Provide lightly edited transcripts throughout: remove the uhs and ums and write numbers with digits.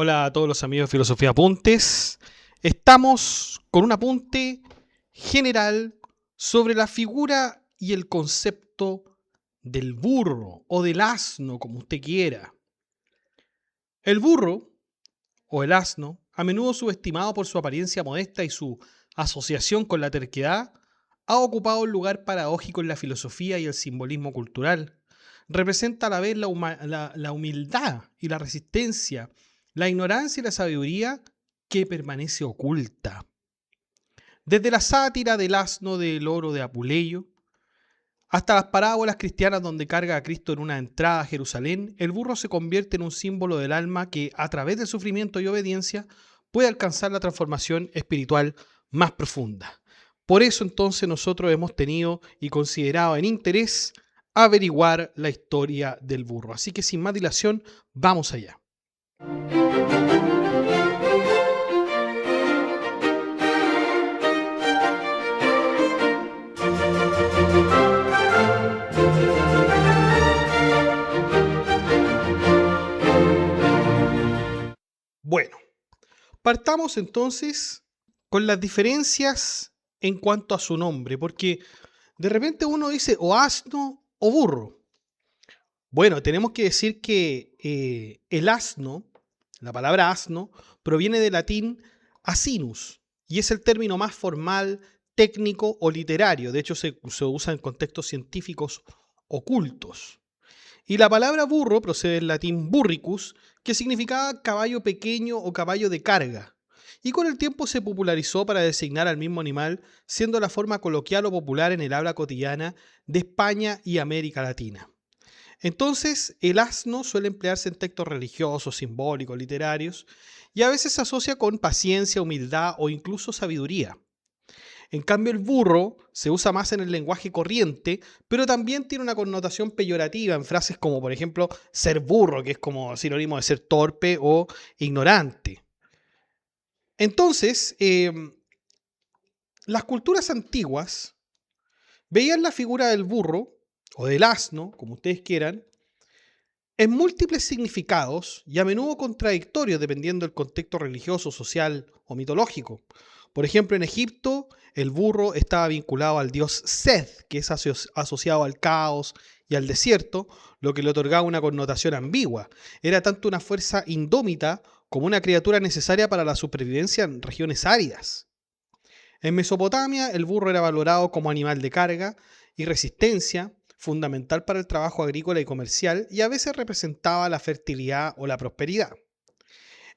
Hola a todos los amigos de Filosofía Apuntes. Estamos con un apunte general sobre la figura y el concepto del burro o del asno, como usted quiera. El burro o el asno, a menudo subestimado por su apariencia modesta y su asociación con la terquedad, ha ocupado un lugar paradójico en la filosofía y el simbolismo cultural. Representa a la vez la humildad y la resistencia, la ignorancia y la sabiduría que permanece oculta. Desde la sátira del asno del oro de Apuleyo, hasta las parábolas cristianas donde carga a Cristo en una entrada a Jerusalén, el burro se convierte en un símbolo del alma que, a través del sufrimiento y obediencia, puede alcanzar la transformación espiritual más profunda. Por eso entonces nosotros hemos tenido y considerado en interés averiguar la historia del burro. Así que sin más dilación, vamos allá. Bueno, partamos entonces con las diferencias en cuanto a su nombre, porque de repente uno dice o asno o burro. Bueno, tenemos que decir que el asno, la palabra asno, proviene del latín asinus y es el término más formal, técnico o literario. De hecho, se usa en contextos científicos ocultos. Y la palabra burro procede del latín burricus, que significaba caballo pequeño o caballo de carga. Y con el tiempo se popularizó para designar al mismo animal, siendo la forma coloquial o popular en el habla cotidiana de España y América Latina. Entonces, el asno suele emplearse en textos religiosos, simbólicos, literarios, y a veces se asocia con paciencia, humildad o incluso sabiduría. En cambio, el burro se usa más en el lenguaje corriente, pero también tiene una connotación peyorativa en frases como, por ejemplo, ser burro, que es como sinónimo de ser torpe o ignorante. Entonces, las culturas antiguas veían la figura del burro o del asno, como ustedes quieran, en múltiples significados y a menudo contradictorios dependiendo del contexto religioso, social o mitológico. Por ejemplo, en Egipto el burro estaba vinculado al dios Seth, que es asociado al caos y al desierto, lo que le otorgaba una connotación ambigua. Era tanto una fuerza indómita como una criatura necesaria para la supervivencia en regiones áridas. En Mesopotamia, el burro era valorado como animal de carga y resistencia, fundamental para el trabajo agrícola y comercial, y a veces representaba la fertilidad o la prosperidad.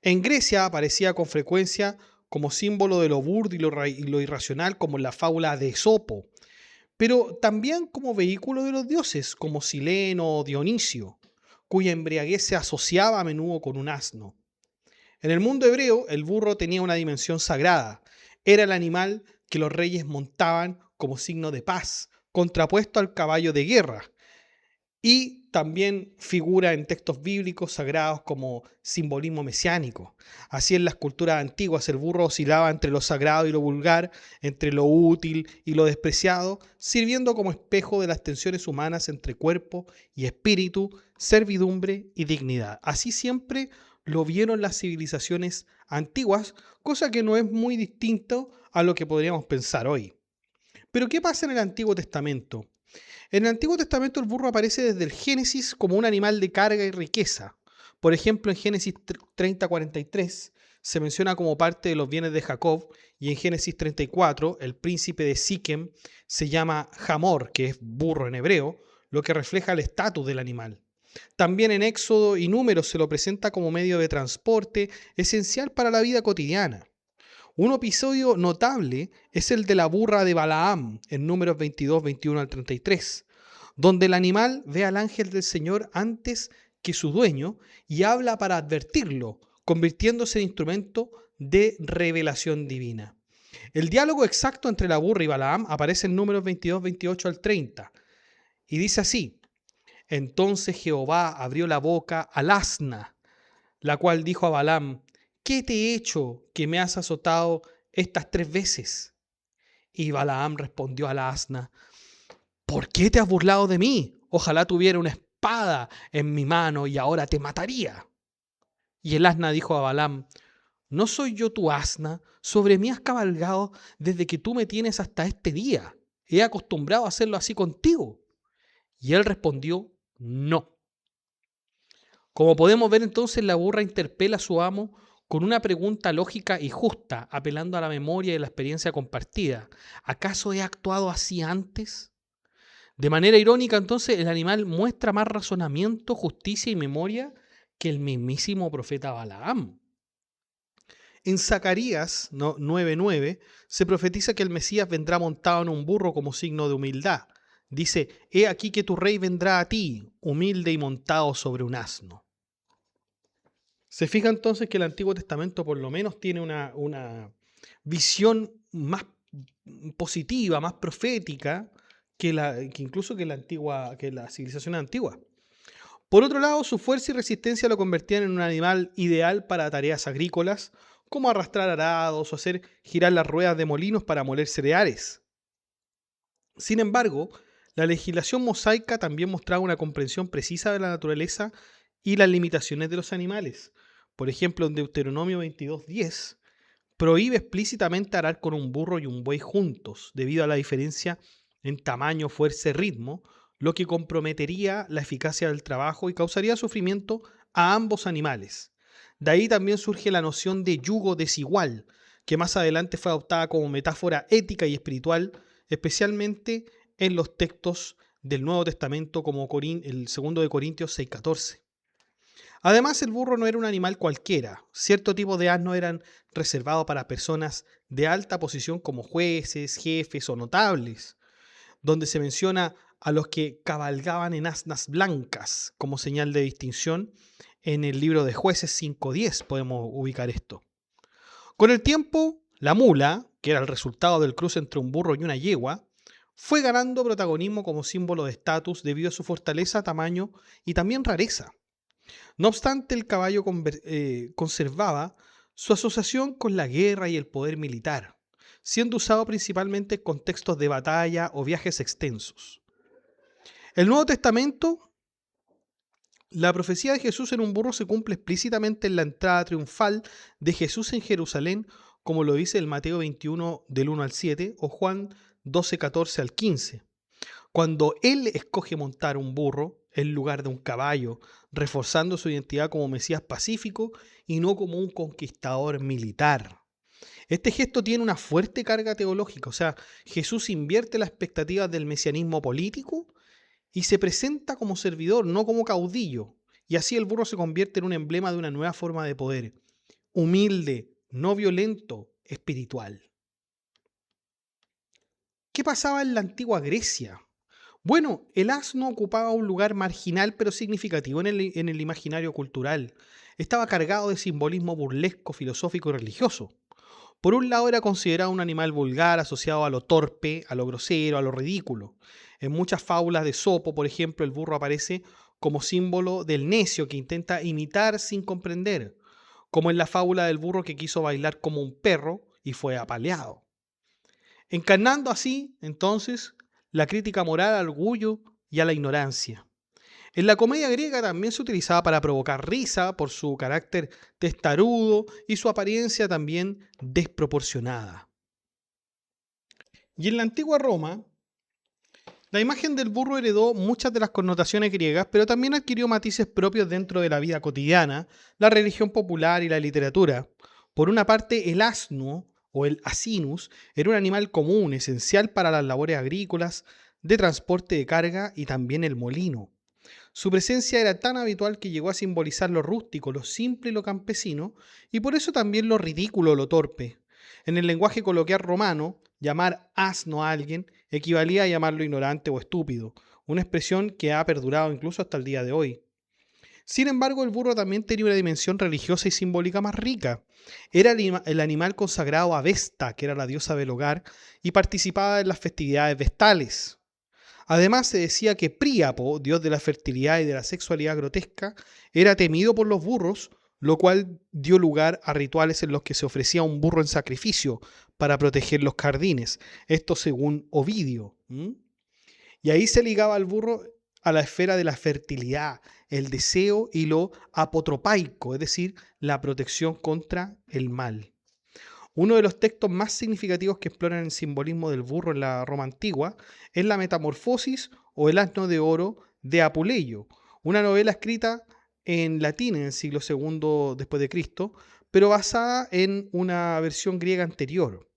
En Grecia aparecía con frecuencia como símbolo de lo burdo y lo irracional, como en la fábula de Esopo, pero también como vehículo de los dioses, como Sileno o Dionisio, cuya embriaguez se asociaba a menudo con un asno. En el mundo hebreo, el burro tenía una dimensión sagrada. Era el animal que los reyes montaban como signo de paz, contrapuesto al caballo de guerra. Y también figura en textos bíblicos sagrados como simbolismo mesiánico. Así en las culturas antiguas el burro oscilaba entre lo sagrado y lo vulgar, entre lo útil y lo despreciado, sirviendo como espejo de las tensiones humanas entre cuerpo y espíritu, servidumbre y dignidad. Así siempre lo vieron las civilizaciones antiguas, cosa que no es muy distinto a lo que podríamos pensar hoy. Pero ¿qué pasa en el Antiguo Testamento? En el Antiguo Testamento el burro aparece desde el Génesis como un animal de carga y riqueza. Por ejemplo, en Génesis 30:43 se menciona como parte de los bienes de Jacob, y en Génesis 34 el príncipe de Siquem se llama Hamor, que es burro en hebreo, lo que refleja el estatus del animal. También en Éxodo y Números se lo presenta como medio de transporte esencial para la vida cotidiana. Un episodio notable es el de la burra de Balaam en Números 22, 21 al 33, donde el animal ve al ángel del Señor antes que su dueño y habla para advertirlo, convirtiéndose en instrumento de revelación divina. El diálogo exacto entre la burra y Balaam aparece en Números 22, 28 al 30 y dice así: Entonces Jehová abrió la boca al asna, la cual dijo a Balaam: ¿Qué te he hecho que me has azotado estas 3 veces? Y Balaam respondió a la asna: ¿Por qué te has burlado de mí? Ojalá tuviera una espada en mi mano y ahora te mataría. Y el asna dijo a Balaam: ¿no soy yo tu asna? Sobre mí has cabalgado desde que tú me tienes hasta este día. He acostumbrado a hacerlo así contigo. Y él respondió: no. Como podemos ver entonces, la burra interpela a su amo con una pregunta lógica y justa, apelando a la memoria y la experiencia compartida. ¿Acaso he actuado así antes? De manera irónica, entonces, el animal muestra más razonamiento, justicia y memoria que el mismísimo profeta Balaam. En Zacarías 9:9 se profetiza que el Mesías vendrá montado en un burro como signo de humildad. Dice: he aquí que tu rey vendrá a ti, humilde y montado sobre un asno. Se fija entonces que el Antiguo Testamento por lo menos tiene una visión más positiva, más profética que incluso que la civilización antigua. Por otro lado, su fuerza y resistencia lo convertían en un animal ideal para tareas agrícolas, como arrastrar arados o hacer girar las ruedas de molinos para moler cereales. Sin embargo, la legislación mosaica también mostraba una comprensión precisa de la naturaleza y las limitaciones de los animales. Por ejemplo, en Deuteronomio 22:10 prohíbe explícitamente arar con un burro y un buey juntos, debido a la diferencia en tamaño, fuerza y ritmo, lo que comprometería la eficacia del trabajo y causaría sufrimiento a ambos animales. De ahí también surge la noción de yugo desigual, que más adelante fue adoptada como metáfora ética y espiritual, especialmente en los textos del Nuevo Testamento como el 2 de Corintios 6:14. Además, el burro no era un animal cualquiera. Cierto tipo de asnos eran reservados para personas de alta posición como jueces, jefes o notables, donde se menciona a los que cabalgaban en asnas blancas como señal de distinción. En el libro de Jueces 5:10 podemos ubicar esto. Con el tiempo, la mula, que era el resultado del cruce entre un burro y una yegua, fue ganando protagonismo como símbolo de estatus debido a su fortaleza, tamaño y también rareza. No obstante, el caballo conservaba su asociación con la guerra y el poder militar, siendo usado principalmente en contextos de batalla o viajes extensos. El Nuevo Testamento, la profecía de Jesús en un burro se cumple explícitamente en la entrada triunfal de Jesús en Jerusalén, como lo dice el Mateo 21 del 1 al 7 o Juan 12:14 al 15. Cuando él escoge montar un burro en lugar de un caballo, reforzando su identidad como Mesías pacífico y no como un conquistador militar. Este gesto tiene una fuerte carga teológica, o sea, Jesús invierte las expectativas del mesianismo político y se presenta como servidor, no como caudillo. Y así el burro se convierte en un emblema de una nueva forma de poder, humilde, no violento, espiritual. ¿Qué pasaba en la antigua Grecia? Bueno, el asno ocupaba un lugar marginal pero significativo en el imaginario cultural. Estaba cargado de simbolismo burlesco, filosófico y religioso. Por un lado era considerado un animal vulgar asociado a lo torpe, a lo grosero, a lo ridículo. En muchas fábulas de Esopo, por ejemplo, el burro aparece como símbolo del necio que intenta imitar sin comprender, como en la fábula del burro que quiso bailar como un perro y fue apaleado. Encarnando así, entonces, la crítica moral al orgullo y a la ignorancia. En la comedia griega también se utilizaba para provocar risa por su carácter testarudo y su apariencia también desproporcionada. Y en la antigua Roma, la imagen del burro heredó muchas de las connotaciones griegas, pero también adquirió matices propios dentro de la vida cotidiana, la religión popular y la literatura. Por una parte, el asno o el asinus era un animal común, esencial para las labores agrícolas, de transporte de carga y también el molino. Su presencia era tan habitual que llegó a simbolizar lo rústico, lo simple y lo campesino, y por eso también lo ridículo o lo torpe. En el lenguaje coloquial romano, llamar asno a alguien equivalía a llamarlo ignorante o estúpido, una expresión que ha perdurado incluso hasta el día de hoy. Sin embargo, el burro también tenía una dimensión religiosa y simbólica más rica. Era el animal consagrado a Vesta, que era la diosa del hogar, y participaba en las festividades vestales. Además, se decía que Príapo, dios de la fertilidad y de la sexualidad grotesca, era temido por los burros, lo cual dio lugar a rituales en los que se ofrecía un burro en sacrificio para proteger los jardines. Esto según Ovidio. Y ahí se ligaba al burro a la esfera de la fertilidad, el deseo y lo apotropaico, es decir, la protección contra el mal. Uno de los textos más significativos que exploran el simbolismo del burro en la Roma antigua es la Metamorfosis o el asno de oro de Apuleyo, una novela escrita en latín en el siglo II después de Cristo, pero basada en una versión griega anterior.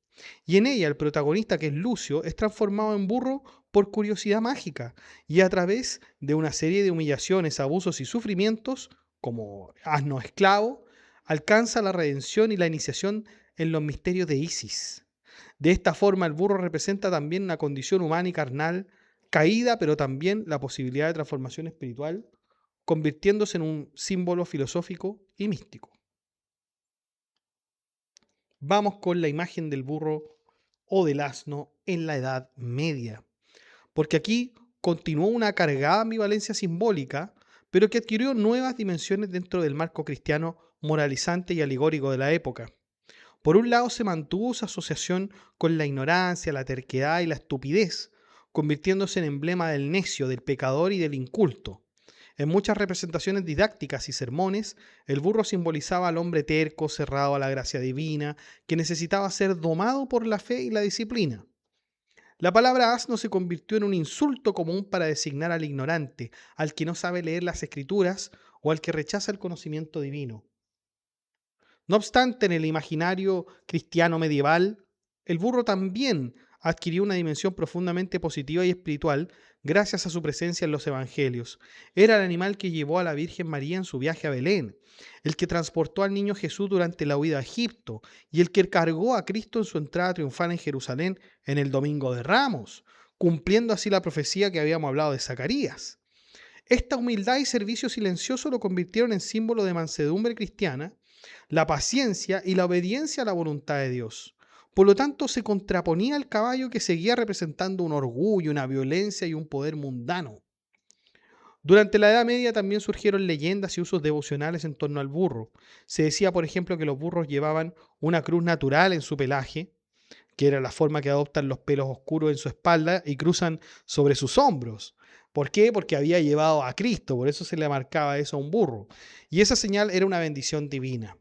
Y en ella el protagonista, que es Lucio, es transformado en burro por curiosidad mágica y a través de una serie de humillaciones, abusos y sufrimientos, como asno esclavo, alcanza la redención y la iniciación en los misterios de Isis. De esta forma el burro representa también una condición humana y carnal caída, pero también la posibilidad de transformación espiritual, convirtiéndose en un símbolo filosófico y místico. Vamos con la imagen del burro o del asno en la Edad Media, porque aquí continuó una cargada ambivalencia simbólica, pero que adquirió nuevas dimensiones dentro del marco cristiano moralizante y alegórico de la época. Por un lado se mantuvo su asociación con la ignorancia, la terquedad y la estupidez, convirtiéndose en emblema del necio, del pecador y del inculto. En muchas representaciones didácticas y sermones, el burro simbolizaba al hombre terco, cerrado a la gracia divina, que necesitaba ser domado por la fe y la disciplina. La palabra asno se convirtió en un insulto común para designar al ignorante, al que no sabe leer las escrituras o al que rechaza el conocimiento divino. No obstante, en el imaginario cristiano medieval, el burro también adquirió una dimensión profundamente positiva y espiritual gracias a su presencia en los evangelios. Era el animal que llevó a la Virgen María en su viaje a Belén, el que transportó al niño Jesús durante la huida a Egipto y el que cargó a Cristo en su entrada triunfal en Jerusalén en el Domingo de Ramos, cumpliendo así la profecía que habíamos hablado de Zacarías. Esta humildad y servicio silencioso lo convirtieron en símbolo de mansedumbre cristiana, la paciencia y la obediencia a la voluntad de Dios. Por lo tanto, se contraponía al caballo, que seguía representando un orgullo, una violencia y un poder mundano. Durante la Edad Media también surgieron leyendas y usos devocionales en torno al burro. Se decía, por ejemplo, que los burros llevaban una cruz natural en su pelaje, que era la forma que adoptan los pelos oscuros en su espalda y cruzan sobre sus hombros. ¿Por qué? Porque había llevado a Cristo, por eso se le marcaba eso a un burro. Y esa señal era una bendición divina.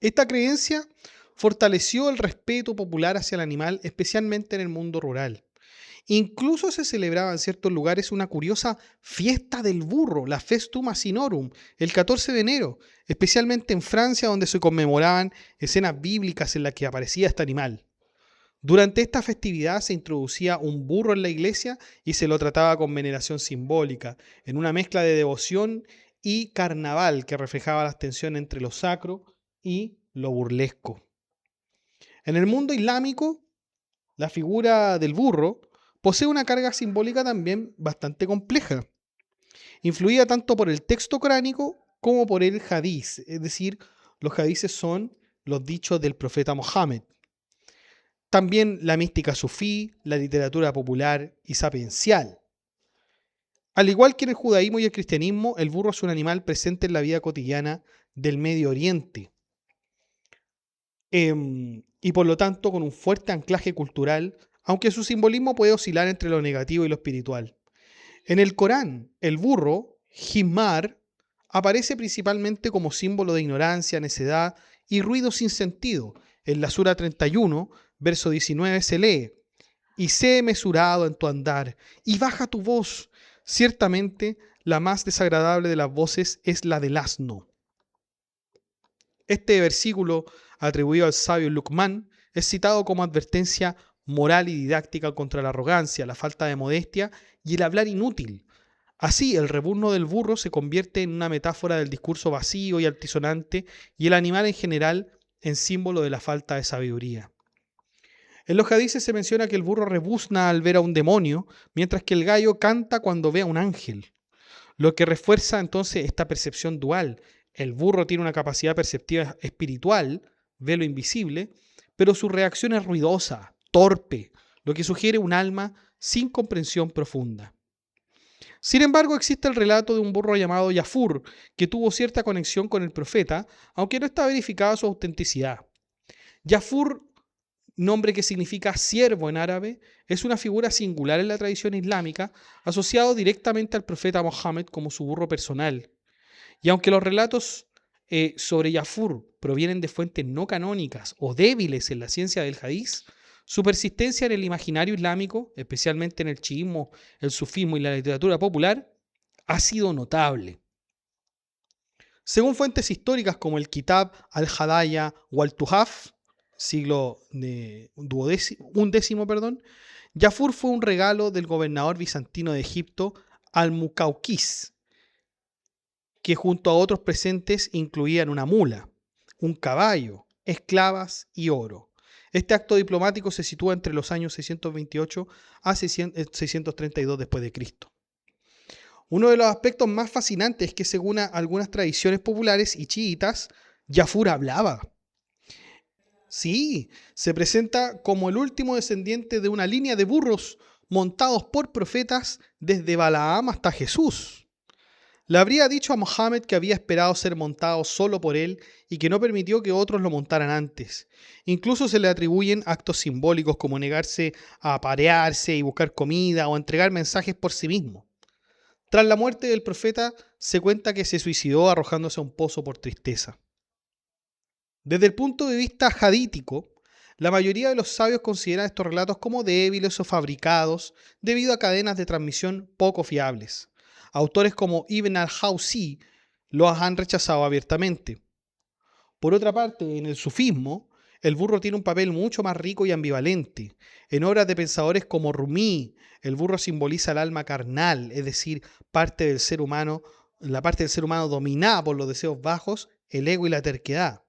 Esta creencia fortaleció el respeto popular hacia el animal, especialmente en el mundo rural. Incluso se celebraba en ciertos lugares una curiosa fiesta del burro, la Festum Asinorum, el 14 de enero, especialmente en Francia, donde se conmemoraban escenas bíblicas en las que aparecía este animal. Durante esta festividad se introducía un burro en la iglesia y se lo trataba con veneración simbólica, en una mezcla de devoción y carnaval que reflejaba la tensión entre lo sacro y lo burlesco. En el mundo islámico, la figura del burro posee una carga simbólica también bastante compleja, influida tanto por el texto coránico como por el hadiz, es decir, los hadices son los dichos del profeta Mohammed. También la mística sufí, la literatura popular y sapiencial. Al igual que en el judaísmo y el cristianismo, el burro es un animal presente en la vida cotidiana del Medio Oriente. Y por lo tanto con un fuerte anclaje cultural, aunque su simbolismo puede oscilar entre lo negativo y lo espiritual. En el Corán, el burro, himar, aparece principalmente como símbolo de ignorancia, necedad y ruido sin sentido. En la Sura 31, verso 19 se lee: y sé mesurado en tu andar, y baja tu voz. Ciertamente, la más desagradable de las voces es la del asno. Este versículo, atribuido al sabio Luqman, es citado como advertencia moral y didáctica contra la arrogancia, la falta de modestia y el hablar inútil. Así, el rebuzno del burro se convierte en una metáfora del discurso vacío y altisonante, y el animal en general en símbolo de la falta de sabiduría. En los hadices se menciona que el burro rebuzna al ver a un demonio, mientras que el gallo canta cuando ve a un ángel, lo que refuerza entonces esta percepción dual. El burro tiene una capacidad perceptiva espiritual, ve lo invisible, pero su reacción es ruidosa, torpe, lo que sugiere un alma sin comprensión profunda. Sin embargo, existe el relato de un burro llamado Yafur, que tuvo cierta conexión con el profeta, aunque no está verificada su autenticidad. Yafur nombre que significa siervo en árabe, es una figura singular en la tradición islámica, asociado directamente al profeta Mohammed como su burro personal. Y aunque los relatos sobre Jafur provienen de fuentes no canónicas o débiles en la ciencia del hadiz, su persistencia en el imaginario islámico, especialmente en el chiismo, el sufismo y la literatura popular, ha sido notable. Según fuentes históricas como el Kitab al-Hadaya o al-Tuhaf, siglo XI, Jafur fue un regalo del gobernador bizantino de Egipto, Al-Muqawqis, que junto a otros presentes incluían una mula, un caballo, esclavas y oro. Este acto diplomático se sitúa entre los años 628 a 632 después de Cristo. Uno de los aspectos más fascinantes es que según algunas tradiciones populares y chiitas, Jafur hablaba. Sí, se presenta como el último descendiente de una línea de burros montados por profetas desde Balaam hasta Jesús. Le habría dicho a Mohammed que había esperado ser montado solo por él y que no permitió que otros lo montaran antes. Incluso se le atribuyen actos simbólicos como negarse a aparearse y buscar comida o entregar mensajes por sí mismo. Tras la muerte del profeta, se cuenta que se suicidó arrojándose a un pozo por tristeza. Desde el punto de vista hadítico, la mayoría de los sabios consideran estos relatos como débiles o fabricados debido a cadenas de transmisión poco fiables. Autores como Ibn al-Jawzi los han rechazado abiertamente. Por otra parte, en el sufismo, el burro tiene un papel mucho más rico y ambivalente. En obras de pensadores como Rumi, el burro simboliza el alma carnal, es decir, parte del ser humano, la parte del ser humano dominada por los deseos bajos, el ego y la terquedad.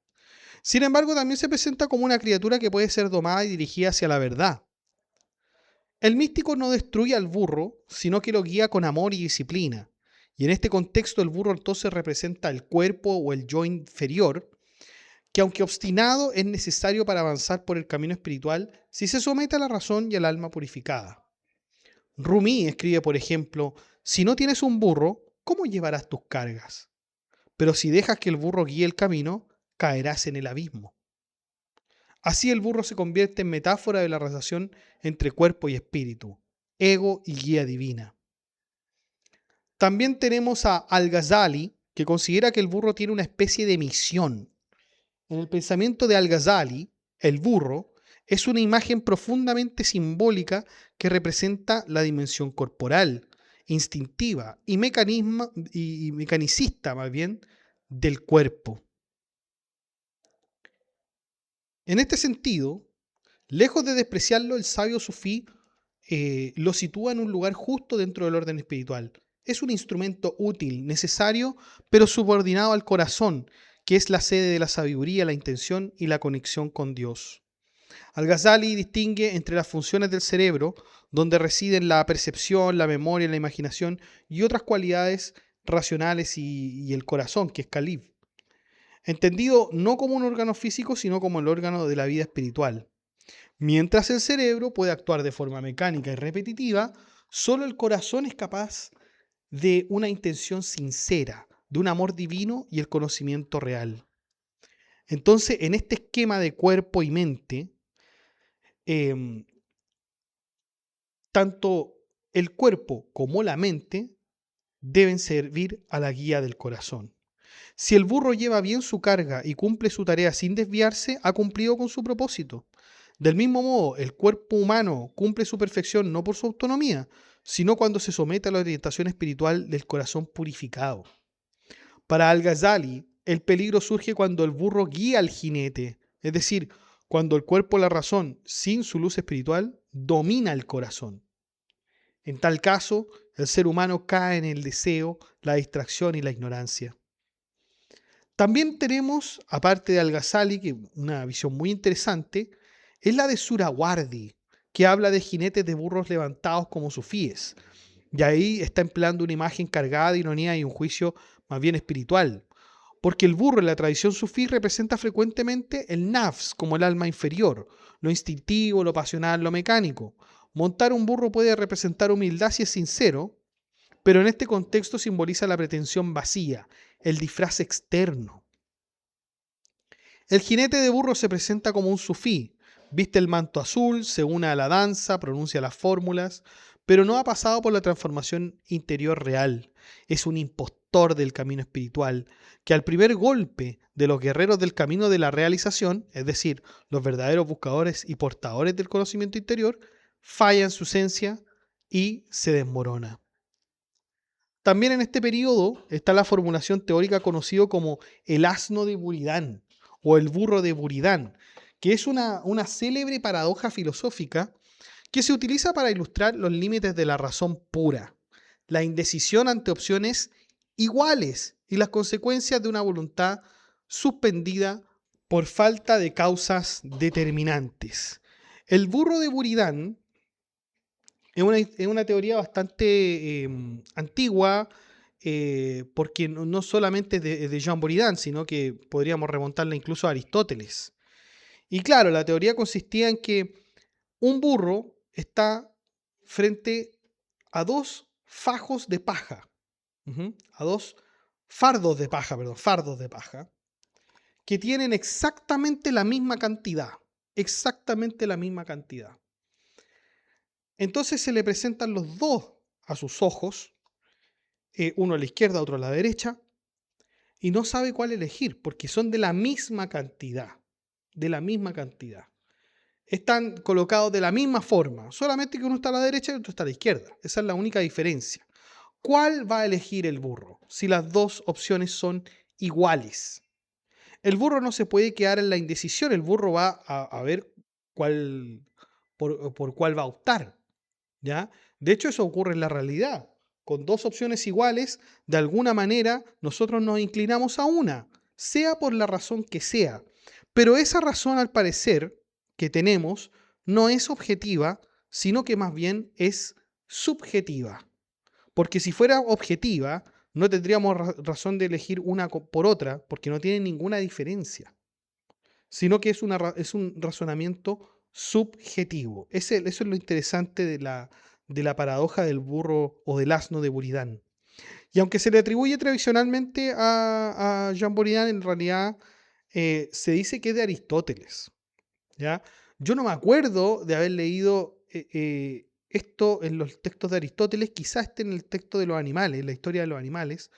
Sin embargo, también se presenta como una criatura que puede ser domada y dirigida hacia la verdad. El místico no destruye al burro, sino que lo guía con amor y disciplina. Y en este contexto el burro entonces representa el cuerpo o el yo inferior, que aunque obstinado es necesario para avanzar por el camino espiritual si se somete a la razón y al alma purificada. Rumi escribe, por ejemplo, si no tienes un burro, ¿cómo llevarás tus cargas? Pero si dejas que el burro guíe el camino, caerás en el abismo. Así el burro se convierte en metáfora de la relación entre cuerpo y espíritu, ego y guía divina. También tenemos a Al-Ghazali, que considera que el burro tiene una especie de misión. En el pensamiento de Al-Ghazali, el burro es una imagen profundamente simbólica que representa la dimensión corporal, instintiva y mecanicista más bien del cuerpo. En este sentido, lejos de despreciarlo, el sabio sufí lo sitúa en un lugar justo dentro del orden espiritual. Es un instrumento útil, necesario, pero subordinado al corazón, que es la sede de la sabiduría, la intención y la conexión con Dios. Al-Ghazali distingue entre las funciones del cerebro, donde residen la percepción, la memoria, la imaginación y otras cualidades racionales y el corazón, que es Qalb, entendido no como un órgano físico, sino como el órgano de la vida espiritual. Mientras el cerebro puede actuar de forma mecánica y repetitiva, solo el corazón es capaz de una intención sincera, de un amor divino y el conocimiento real. Entonces, en este esquema de cuerpo y mente, tanto el cuerpo como la mente deben servir a la guía del corazón. Si el burro lleva bien su carga y cumple su tarea sin desviarse, ha cumplido con su propósito. Del mismo modo, el cuerpo humano cumple su perfección no por su autonomía, sino cuando se somete a la orientación espiritual del corazón purificado. Para Al-Ghazali, el peligro surge cuando el burro guía al jinete, es decir, cuando el cuerpo o la razón, sin su luz espiritual, domina el corazón. En tal caso, el ser humano cae en el deseo, la distracción y la ignorancia. También tenemos, aparte de Al-Ghazali, que una visión muy interesante, es la de Surawardi, que habla de jinetes de burros levantados como sufíes. Y ahí está empleando una imagen cargada de ironía y un juicio más bien espiritual. Porque el burro en la tradición sufí representa frecuentemente el nafs como el alma inferior, lo instintivo, lo pasional, lo mecánico. Montar un burro puede representar humildad si es sincero, pero en este contexto simboliza la pretensión vacía, el disfraz externo. El jinete de burro se presenta como un sufí, Viste el manto azul, se une a la danza, pronuncia las fórmulas, pero no ha pasado por la transformación interior real. Es un impostor del camino espiritual, que al primer golpe de los guerreros del camino de la realización, es decir, los verdaderos buscadores y portadores del conocimiento interior, falla en su esencia y se desmorona. También en este periodo está la formulación teórica conocida como el asno de Buridán o el burro de Buridán, que es una célebre paradoja filosófica que se utiliza para ilustrar los límites de la razón pura, la indecisión ante opciones iguales y las consecuencias de una voluntad suspendida por falta de causas determinantes. El burro de Buridán es una teoría bastante antigua, porque no solamente es de Jean Buridan, sino que podríamos remontarla incluso a Aristóteles. Y claro, la teoría consistía en que un burro está frente a dos fajos de paja, a dos fardos de paja, que tienen exactamente la misma cantidad, exactamente la misma cantidad. Entonces se le presentan los dos a sus ojos, uno a la izquierda, otro a la derecha, y no sabe cuál elegir, porque son de la misma cantidad, de la misma cantidad. Están colocados de la misma forma, solamente que uno está a la derecha y otro está a la izquierda. Esa es la única diferencia. ¿Cuál va a elegir el burro si las dos opciones son iguales? El burro no se puede quedar en la indecisión, el burro va a ver por cuál va a optar. ¿Ya? De hecho, eso ocurre en la realidad. Con dos opciones iguales, de alguna manera, nosotros nos inclinamos a una, sea por la razón que sea. Pero esa razón, al parecer, que tenemos, no es objetiva, sino que más bien es subjetiva. Porque si fuera objetiva, no tendríamos razón de elegir una por otra, porque no tiene ninguna diferencia, sino que es un razonamiento subjetivo. Eso es lo interesante de la paradoja del burro o del asno de Buridán. Y aunque se le atribuye tradicionalmente a Jean Buridan, en realidad se dice que es de Aristóteles. ¿Ya? Yo no me acuerdo de haber leído esto en los textos de Aristóteles, quizás esté en el texto de los animales, en la historia de los animales.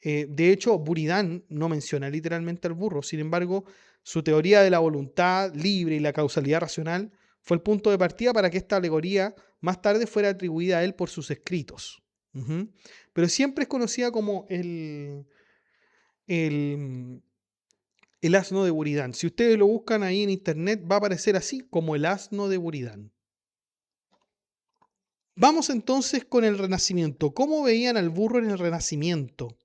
De hecho, Buridán no menciona literalmente al burro, sin embargo, su teoría de la voluntad libre y la causalidad racional fue el punto de partida para que esta alegoría más tarde fuera atribuida a él por sus escritos. Pero siempre es conocida como el, el asno de Buridán. Si ustedes lo buscan ahí en internet, va a aparecer así, como el asno de Buridán. Vamos entonces con el Renacimiento. ¿Cómo veían al burro en el Renacimiento?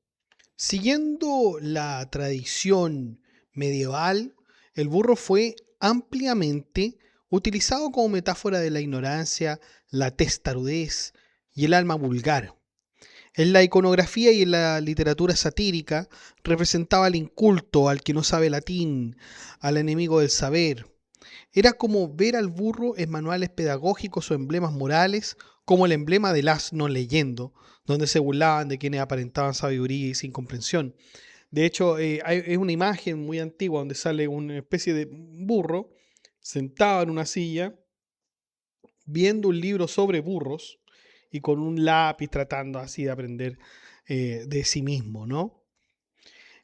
Siguiendo la tradición medieval, el burro fue ampliamente utilizado como metáfora de la ignorancia, la testarudez y el alma vulgar. En la iconografía y en la literatura satírica representaba al inculto, al que no sabe latín, al enemigo del saber. Era como ver al burro en manuales pedagógicos o emblemas morales, como el emblema del asno leyendo, donde se burlaban de quienes aparentaban sabiduría y sin comprensión. De hecho, es una imagen muy antigua donde sale una especie de burro sentado en una silla, viendo un libro sobre burros y con un lápiz tratando así de aprender de sí mismo, ¿no?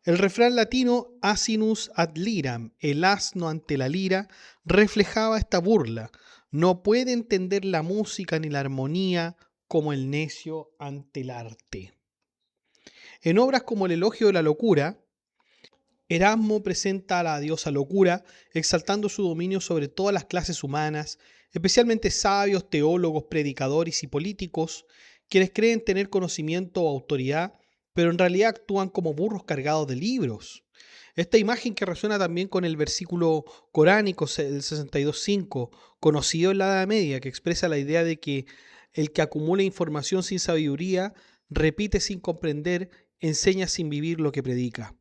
El refrán latino asinus ad liram, el asno ante la lira, reflejaba esta burla. No puede entender la música ni la armonía como el necio ante el arte. En obras como el Elogio de la Locura, Erasmo presenta a la diosa Locura, exaltando su dominio sobre todas las clases humanas, especialmente sabios, teólogos, predicadores y políticos, quienes creen tener conocimiento o autoridad, pero en realidad actúan como burros cargados de libros. Esta imagen que resuena también con el versículo coránico del 62.5, conocido en la Edad Media, que expresa la idea de que el que acumula información sin sabiduría, repite sin comprender, enseña sin vivir lo que predica.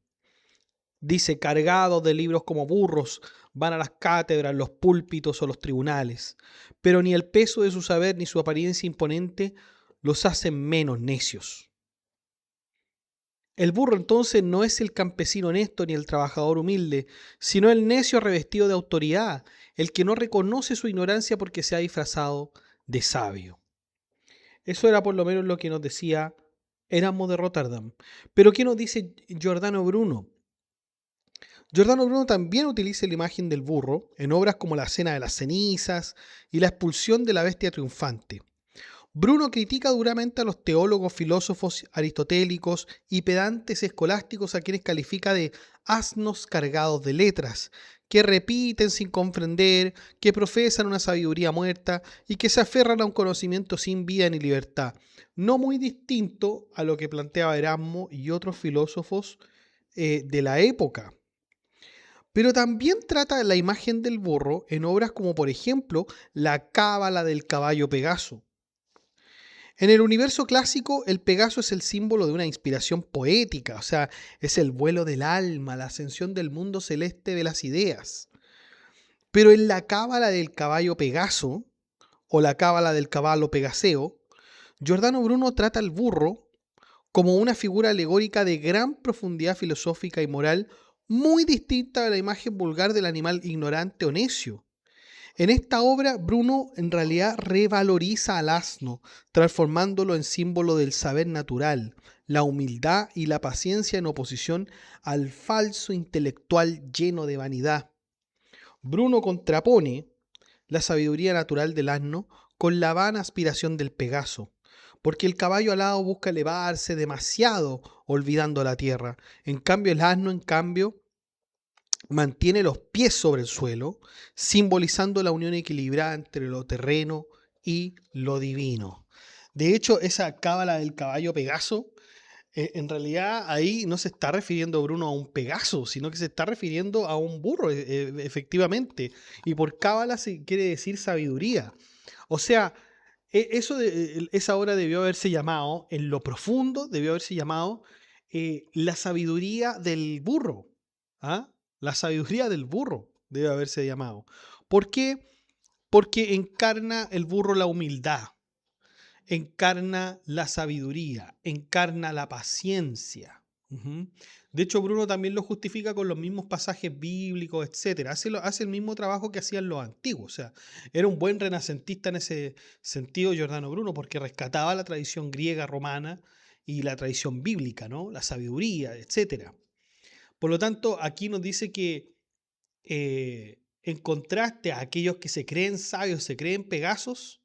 Dice, cargados de libros como burros, van a las cátedras, los púlpitos o los tribunales, pero ni el peso de su saber ni su apariencia imponente los hacen menos necios. El burro entonces no es el campesino honesto ni el trabajador humilde, sino el necio revestido de autoridad, el que no reconoce su ignorancia porque se ha disfrazado de sabio. Eso era por lo menos lo que nos decía Erasmo de Rotterdam. Pero ¿qué nos dice Giordano Bruno? Giordano Bruno también utiliza la imagen del burro en obras como La Cena de las Cenizas y La Expulsión de la Bestia Triunfante. Bruno critica duramente a los teólogos, filósofos aristotélicos y pedantes escolásticos a quienes califica de asnos cargados de letras, que repiten sin comprender, que profesan una sabiduría muerta y que se aferran a un conocimiento sin vida ni libertad, no muy distinto a lo que planteaba Erasmo y otros filósofos de la época. Pero también trata la imagen del burro en obras como por ejemplo La Cábala del caballo Pegaso. En el universo clásico, el Pegaso es el símbolo de una inspiración poética, o sea, es el vuelo del alma, la ascensión del mundo celeste de las ideas. Pero en la Cábala del caballo Pegaso, o la Cábala del caballo Pegaseo, Giordano Bruno trata al burro como una figura alegórica de gran profundidad filosófica y moral, muy distinta a la imagen vulgar del animal ignorante o necio. En esta obra, Bruno en realidad revaloriza al asno, transformándolo en símbolo del saber natural, la humildad y la paciencia en oposición al falso intelectual lleno de vanidad. Bruno contrapone la sabiduría natural del asno con la vana aspiración del Pegaso, porque el caballo alado busca elevarse demasiado olvidando la tierra. En cambio, el asno, mantiene los pies sobre el suelo, simbolizando la unión equilibrada entre lo terreno y lo divino. De hecho, esa cábala del caballo Pegaso, en realidad ahí no se está refiriendo Bruno a un Pegaso, sino que se está refiriendo a un burro, efectivamente. Y por cábala se quiere decir sabiduría. O sea, esa obra debió haberse llamado, en lo profundo, debió haberse llamado la sabiduría del burro. ¿Ah? La sabiduría del burro debe haberse llamado. ¿Por qué? Porque encarna el burro la humildad, encarna la sabiduría, encarna la paciencia. Ujú. De hecho, Bruno también lo justifica con los mismos pasajes bíblicos, etcétera. Hace el mismo trabajo que hacían los antiguos. O sea, era un buen renacentista en ese sentido, Giordano Bruno, porque rescataba la tradición griega, romana y la tradición bíblica, ¿no? La sabiduría, etcétera. Por lo tanto, aquí nos dice que en contraste a aquellos que se creen sabios, se creen Pegasos,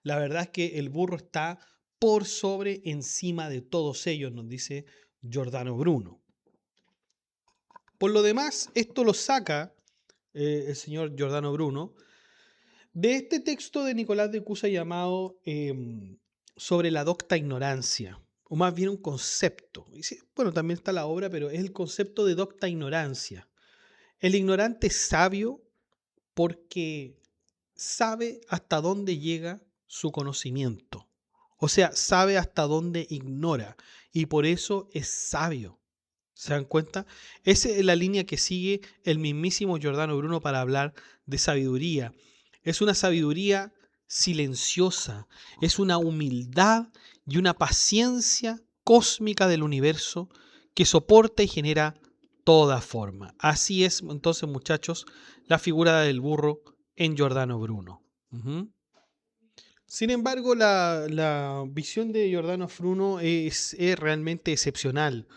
la verdad es que el burro está por sobre, encima de todos ellos, nos dice Giordano Bruno. Por lo demás, esto lo saca el señor Giordano Bruno de este texto de Nicolás de Cusa llamado Sobre la docta ignorancia, o más bien un concepto. Y sí, bueno, también está la obra, pero es el concepto de docta ignorancia. El ignorante es sabio porque sabe hasta dónde llega su conocimiento. O sea, sabe hasta dónde ignora y por eso es sabio. ¿Se dan cuenta? Esa es la línea que sigue el mismísimo Giordano Bruno para hablar de sabiduría. Es una sabiduría silenciosa, es una humildad y una paciencia cósmica del universo que soporta y genera toda forma. Así es, entonces, muchachos, la figura del burro en Giordano Bruno. Sin embargo, la visión de Giordano Bruno es realmente excepcional.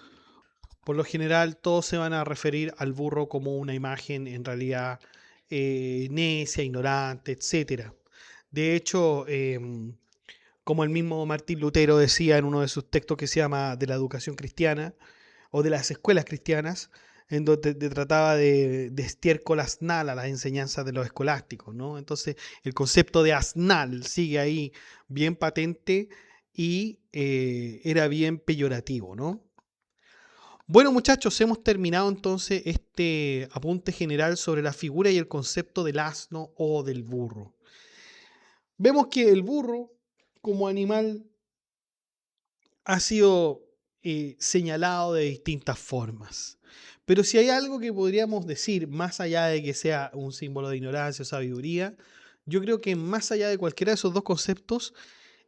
Por lo general, todos se van a referir al burro como una imagen en realidad necia, ignorante, etc. De hecho, como el mismo Martín Lutero decía en uno de sus textos que se llama De la educación cristiana o de las escuelas cristianas, en donde trataba de estiércol asnal a las enseñanzas de los escolásticos, ¿no? Entonces, el concepto de asnal sigue ahí bien patente y era bien peyorativo, ¿no? Bueno, muchachos, hemos terminado entonces este apunte general sobre la figura y el concepto del asno o del burro. Vemos que el burro, como animal, ha sido señalado de distintas formas. Pero si hay algo que podríamos decir, más allá de que sea un símbolo de ignorancia o sabiduría, yo creo que más allá de cualquiera de esos dos conceptos,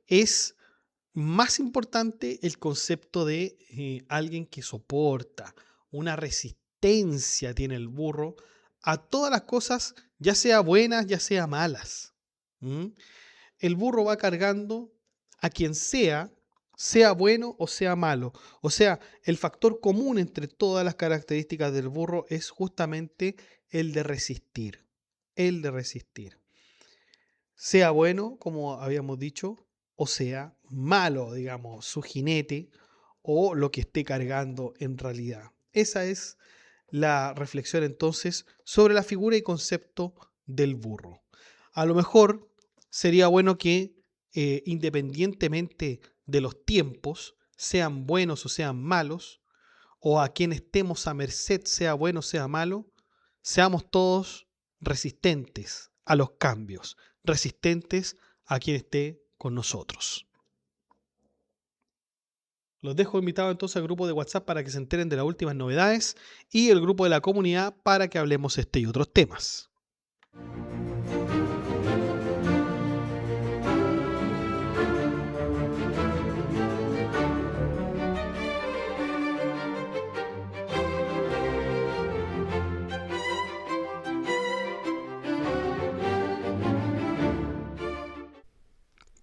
es más importante el concepto de alguien que soporta, una resistencia tiene el burro a todas las cosas, ya sea buenas, ya sea malas. ¿Mm? El burro va cargando a quien sea bueno o sea malo. O sea, el factor común entre todas las características del burro es justamente el de resistir. El de resistir. Sea bueno, como habíamos dicho, o sea malo, digamos, su jinete o lo que esté cargando en realidad. Esa es la reflexión entonces sobre la figura y concepto del burro. A lo mejor sería bueno que independientemente de los tiempos, sean buenos o sean malos, o a quien estemos a merced, sea bueno o sea malo, seamos todos resistentes a los cambios, resistentes a quien esté con nosotros. Los dejo invitados entonces al grupo de WhatsApp para que se enteren de las últimas novedades y el grupo de la comunidad para que hablemos este y otros temas.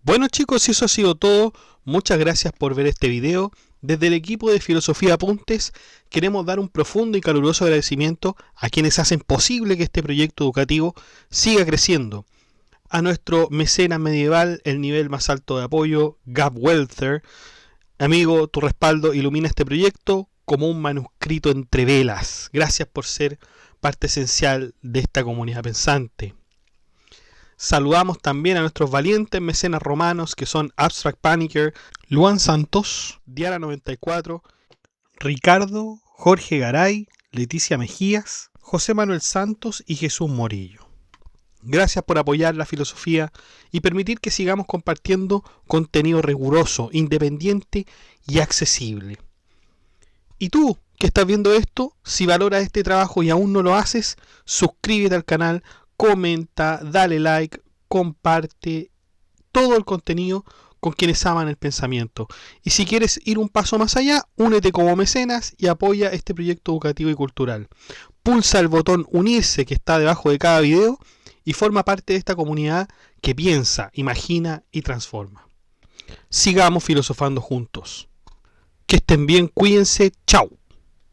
Bueno chicos, eso ha sido todo. Muchas gracias por ver este video. Desde el equipo de Filosofía Apuntes queremos dar un profundo y caluroso agradecimiento a quienes hacen posible que este proyecto educativo siga creciendo. A nuestro mecenas medieval, el nivel más alto de apoyo, Gab Welther. Amigo, tu respaldo ilumina este proyecto como un manuscrito entre velas. Gracias por ser parte esencial de esta comunidad pensante. Saludamos también a nuestros valientes mecenas romanos que son Abstract Panicker, Luan Santos, Diara94, Ricardo, Jorge Garay, Leticia Mejías, José Manuel Santos y Jesús Morillo. Gracias por apoyar la filosofía y permitir que sigamos compartiendo contenido riguroso, independiente y accesible. Y tú, que estás viendo esto, si valoras este trabajo y aún no lo haces, suscríbete al canal, comenta, dale like, comparte todo el contenido con quienes aman el pensamiento. Y si quieres ir un paso más allá, únete como mecenas y apoya este proyecto educativo y cultural. Pulsa el botón unirse que está debajo de cada video y forma parte de esta comunidad que piensa, imagina y transforma. Sigamos filosofando juntos. Que estén bien, cuídense, chao.